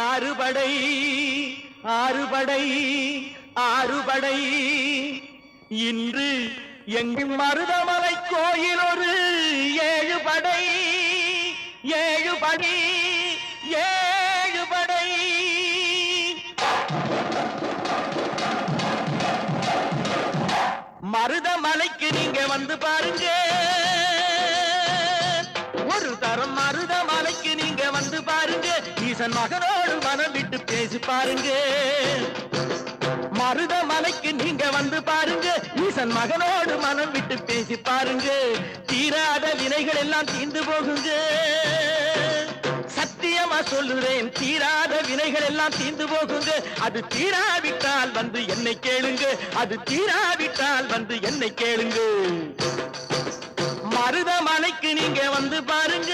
ஆறுபடை ஆறுபடை ஆறுபடை இன்று எங்கும் மருதமலை கோயில் ஒரு ஏழுபடை ஏழுபடை ஏழுபடை மருதமலைக்கு நீங்க வந்து பாருங்க ஒரு தரம் மருதமலைக்கு நீங்க வந்து பாருங்க ஈசன் மகனோடு மனம் விட்டு பேசி பாருங்க மருதமலைக்கு நீங்க வந்து பாருங்க ஈசன் மகனோடு மனம் விட்டு பேசி பாருங்க தீராத வினைகள் எல்லாம் தீர்ந்து போகுங்க சத்தியமா சொல்லுறேன் தீராத வினைகள் எல்லாம் தீர்ந்து போகுங்க அது தீராவிட்டால் வந்து என்னை கேளுங்க அது தீராவிட்டால் வந்து என்னை கேளுங்க மருதமலைக்கு நீங்க வந்து பாருங்க